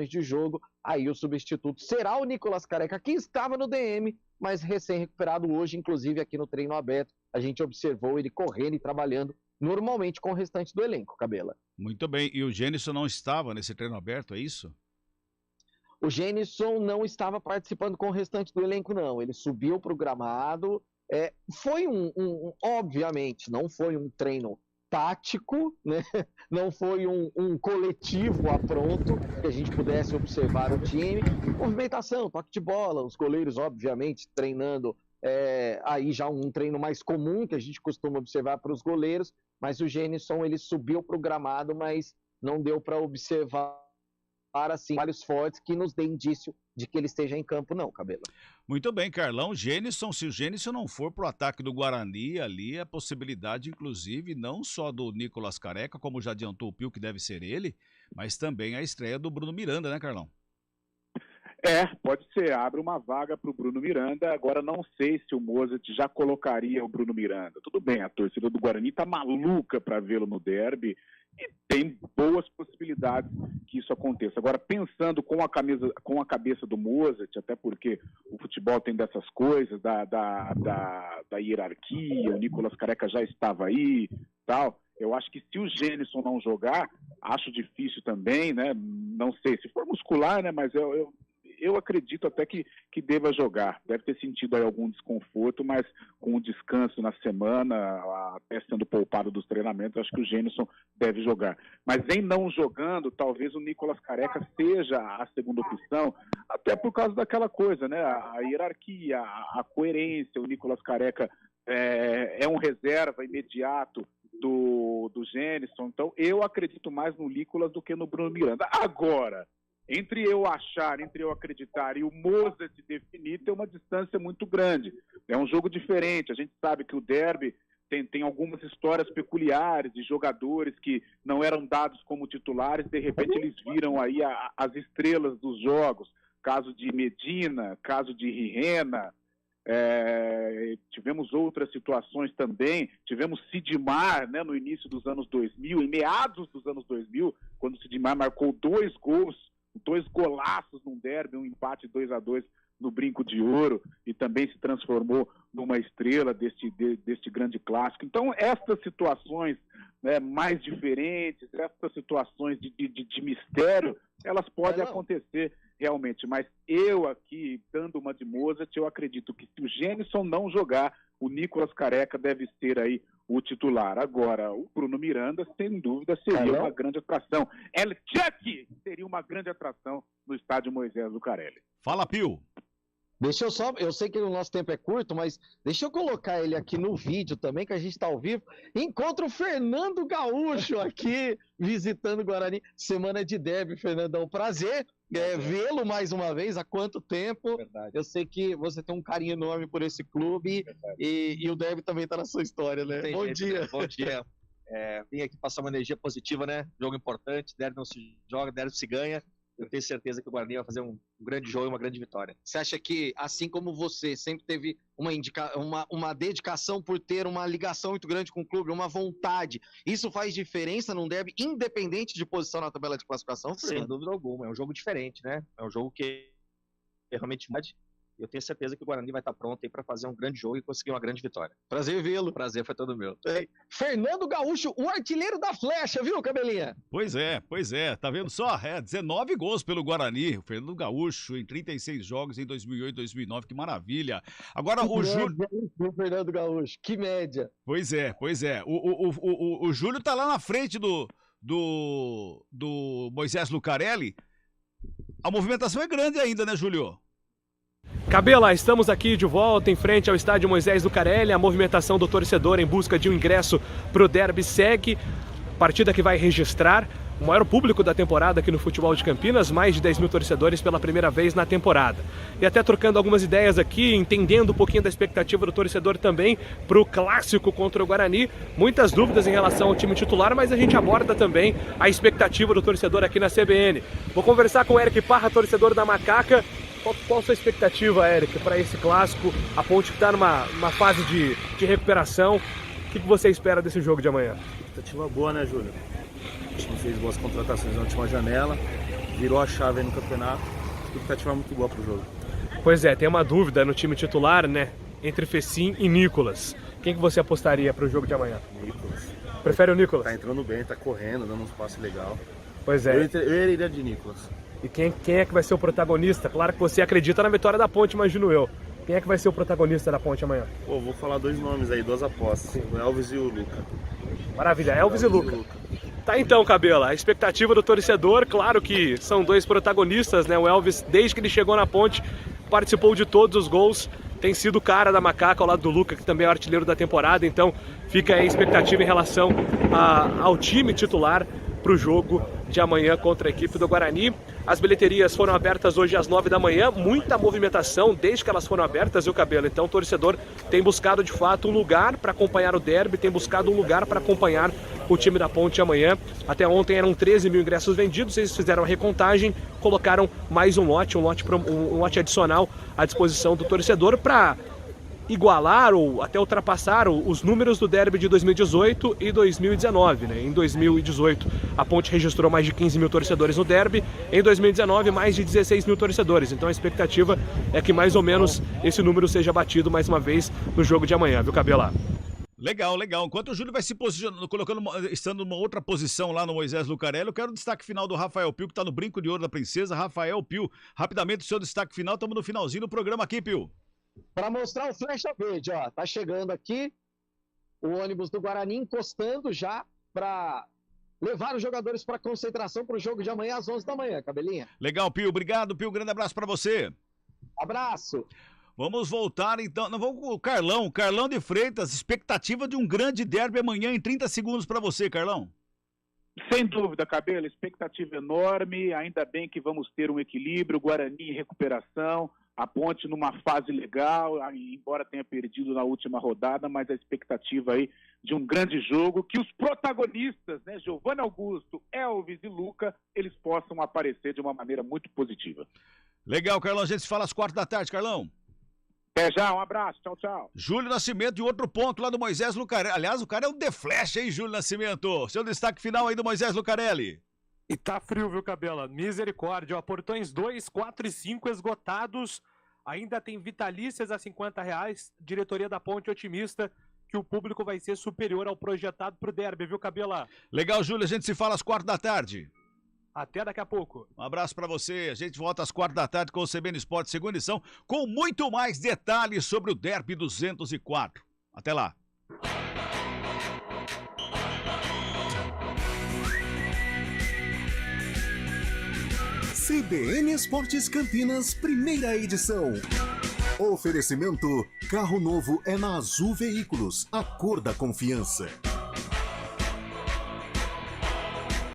de jogo, aí o substituto será o Nicolas Careca, que estava no DM, mas recém-recuperado hoje, inclusive aqui no treino aberto, a gente observou ele correndo e trabalhando normalmente com o restante do elenco, Cabela. Muito bem, e o Gênison não estava nesse treino aberto, é isso? O Gênison não estava participando com o restante do elenco, não. Ele subiu para o gramado. Foi obviamente, não foi um treino tático, né? Não foi um coletivo a pronto, que a gente pudesse observar o time. Movimentação, toque de bola, os goleiros, obviamente, treinando aí já um treino mais comum que a gente costuma observar para os goleiros, mas o Gênison ele subiu para o gramado, mas não deu para observar assim, vários fortes que nos dê indício de que ele esteja em campo, não, Cabelo. Muito bem, Carlão. Gênison, se o Gênison não for pro ataque do Guarani, ali a possibilidade, inclusive, não só do Nicolas Careca, como já adiantou o Pio, que deve ser ele, mas também a estreia do Bruno Miranda, né, Carlão? Pode ser, abre uma vaga para o Bruno Miranda. Agora não sei se o Mozart já colocaria o Bruno Miranda. Tudo bem, a torcida do Guarani está maluca para vê-lo no derby e tem boas possibilidades que isso aconteça. Agora, pensando com a cabeça do Mozart, até porque o futebol tem dessas coisas, da hierarquia, o Nicolas Careca já estava aí, tal. Eu acho que se o Gênison não jogar, acho difícil também, né? Não sei, se for muscular, né? Mas eu acredito até que deva jogar. Deve ter sentido aí algum desconforto, mas com o descanso na semana, até sendo poupado dos treinamentos, acho que o Gênison deve jogar. Mas em não jogando, talvez o Nicolas Careca seja a segunda opção, até por causa daquela coisa, né? A hierarquia, a coerência. O Nicolas Careca é um reserva imediato do Gênison. Então, eu acredito mais no Nicolas do que no Bruno Miranda. Agora, entre eu acreditar e o Mozart definir, tem uma distância muito grande. É um jogo diferente. A gente sabe que o derby tem algumas histórias peculiares de jogadores que não eram dados como titulares, de repente eles viram aí as estrelas dos jogos. Caso de Medina, caso de Rirena. Tivemos outras situações também, tivemos Sidmar, né, no início dos anos 2000, em meados dos anos 2000, quando o Sidmar marcou 2 golaços num derby, um empate 2-2 no Brinco de Ouro, e também se transformou numa estrela deste grande clássico. Então, estas situações, né, mais diferentes, essas situações de mistério, elas podem acontecer realmente, mas eu aqui, dando uma de Mozart, eu acredito que se o Gênison não jogar, o Nicolas Careca deve ser aí o titular. Agora, o Bruno Miranda, sem dúvida, seria uma grande atração. El Chuck seria uma grande atração no estádio Moisés Lucarelli. Fala, Pio. Deixa eu sei que o nosso tempo é curto, mas deixa eu colocar ele aqui no vídeo também, que a gente está ao vivo. Encontra o Fernando Gaúcho aqui, visitando o Guarani. Semana de derby, Fernandão. Prazer vê-lo mais uma vez. Há quanto tempo? Verdade. Eu sei que você tem um carinho enorme por esse clube e o derby também está na sua história, né? Bom dia. Né? Bom dia. Vim aqui passar uma energia positiva, né? Jogo importante, derby não se joga, derby se ganha. Eu tenho certeza que o Guarani vai fazer um grande jogo e uma grande vitória. Você acha que, assim como você sempre teve uma dedicação por ter uma ligação muito grande com o clube, uma vontade, isso faz diferença num derby, independente de posição na tabela de classificação? Sem dúvida alguma. É um jogo diferente, né? É um jogo que realmente... Eu tenho certeza que o Guarani vai estar pronto aí para fazer um grande jogo e conseguir uma grande vitória. Prazer vê-lo. Prazer foi todo meu. Fernando Gaúcho, o artilheiro da flecha, viu, Cabelinha? Pois é. Tá vendo só? 19 gols pelo Guarani. O Fernando Gaúcho em 36 jogos em 2008, 2009. Que maravilha. Agora o Júlio... O Fernando Gaúcho, que média. Pois é. O Júlio tá lá na frente do Moisés Lucarelli. A movimentação é grande ainda, né, Júlio? Cabela, estamos aqui de volta em frente ao estádio Moisés Lucarelli. A movimentação do torcedor em busca de um ingresso para o derby segue. Partida que vai registrar o maior público da temporada aqui no futebol de Campinas, mais de 10 mil torcedores pela primeira vez na temporada. E até trocando algumas ideias aqui, entendendo um pouquinho da expectativa do torcedor também para o clássico contra o Guarani. Muitas dúvidas em relação ao time titular, mas a gente aborda também a expectativa do torcedor aqui na CBN. Vou conversar com o Eric Parra, torcedor da Macaca. Qual a sua expectativa, Eric, para esse clássico? A Ponte que está numa fase de recuperação. O que você espera desse jogo de amanhã? Expectativa boa, né, Júlio? O time fez boas contratações na última janela. virou a chave aí no campeonato. A expectativa é muito boa pro jogo. Pois é, tem uma dúvida no time titular, né? Entre Fecim e Nicolas. Quem que você apostaria para o jogo de amanhã? Nicolas. Prefere o Nicolas? Tá entrando bem, tá correndo, dando uns passos legal. Pois é. Eu iria de Nicolas. E quem é que vai ser o protagonista? Claro que você acredita na vitória da Ponte, imagino eu. Quem é que vai ser o protagonista da Ponte amanhã? Pô, vou falar 2 nomes aí, 2 apostas. Sim. O Elvis e o Luca. Maravilha, Elvis e Luca. Tá então, Cabela, a expectativa do torcedor, claro que são 2 protagonistas, né? O Elvis, desde que ele chegou na Ponte, participou de todos os gols, tem sido o cara da macaca ao lado do Luca, que também é o artilheiro da temporada, então fica aí a expectativa em relação ao time titular para o jogo de amanhã contra a equipe do Guarani. As bilheterias foram abertas hoje às 9 da manhã, muita movimentação desde que elas foram abertas, viu, Cabelo? Então o torcedor tem buscado de fato um lugar para acompanhar o derby, tem buscado um lugar para acompanhar o time da Ponte amanhã. Até ontem eram 13 mil ingressos vendidos, eles fizeram a recontagem, colocaram mais um lote adicional à disposição do torcedor para igualar ou até ultrapassar os números do derby de 2018 e 2019, né? Em 2018 a Ponte registrou mais de 15 mil torcedores no derby, em 2019 mais de 16 mil torcedores, então a expectativa é que mais ou menos esse número seja batido mais uma vez no jogo de amanhã, viu, Cabela? Legal, legal. Enquanto o Júlio vai se posicionando, estando numa outra posição lá no Moisés Lucarelli, eu quero o destaque final do Rafael Pio, que está no brinco de ouro da princesa. Rafael Pio, rapidamente o seu destaque final, estamos no finalzinho do programa aqui, Pio. Para mostrar o flecha verde, ó, tá chegando aqui o ônibus do Guarani encostando já para levar os jogadores para concentração para o jogo de amanhã às 11 da manhã, Cabelinha. Legal, Pio, obrigado, Pio, grande abraço para você. Abraço. Vamos voltar então, não vamos com o Carlão de Freitas, expectativa de um grande derby amanhã em 30 segundos para você, Carlão. Sem dúvida, Cabelo, expectativa enorme, ainda bem que vamos ter um equilíbrio, Guarani em recuperação, a Ponte numa fase legal, embora tenha perdido na última rodada, mas a expectativa aí de um grande jogo, que os protagonistas, né, Giovanni Augusto, Elvis e Luca, eles possam aparecer de uma maneira muito positiva. Legal, Carlão, a gente se fala às 4h, Carlão. Até já, um abraço, tchau, tchau. Júlio Nascimento, de outro ponto lá do Moisés Lucarelli. Aliás, o cara é um The Flash, hein, Júlio Nascimento? Seu destaque final aí do Moisés Lucarelli. E tá frio, viu, Cabela? Misericórdia, ó, portões 2, 4 e 5 esgotados. Ainda tem vitalícias a R$50. Diretoria da Ponte otimista que o público vai ser superior ao projetado pro derby, viu, Cabela? Legal, Júlio, a gente se fala às 4h. Até daqui a pouco. Um abraço pra você. A gente volta às 4h com o CBN Esporte, segunda edição, com muito mais detalhes sobre o derby 204. Até lá. CBN Esportes Campinas, primeira edição. Oferecimento: carro novo é na Azul Veículos, a cor da confiança.